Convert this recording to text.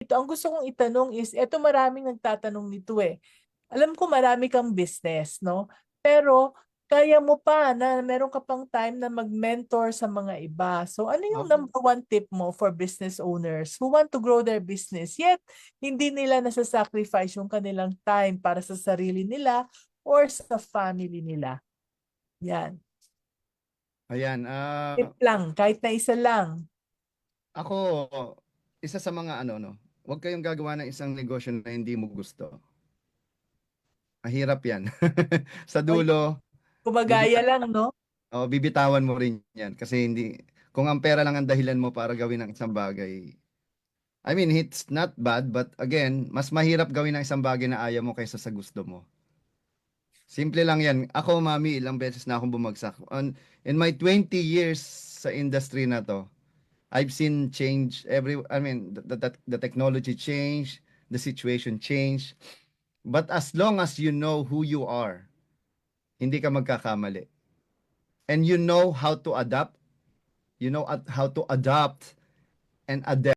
dito, ang gusto kong itanong is, eto maraming nagtatanong nito eh. Alam ko marami kang business, no? Pero kaya mo pa na meron ka pang time na mag-mentor sa mga iba. So ano yung Oo. number one tip mo for business owners who want to grow their business yet hindi nila nasa-sacrifice yung kanilang time para sa sarili nila or sa family nila? Yan. Ayan, Tip lang, kahit na isa lang. ako, isa sa mga ano, no, huwag kayong gagawa ng isang negosyo na hindi mo gusto. Mahirap yan. Sa O, dulo, gumagaya bibita lang, no? bibitawan mo rin yan. Kasi hindi, kung ang pera lang ang dahilan mo para gawin ang isang bagay, I mean, it's not bad, but again, mas mahirap gawin ang isang bagay na ayaw mo kaysa sa gusto mo. Simple lang yan. Ako, mami, ilang beses na akong bumagsak. In my 20 years sa industry na to, I've seen change I mean, the technology change, the situation change. But as long as you know who you are, hindi ka magkakamali. And you know how to adapt, how to adapt and adapt.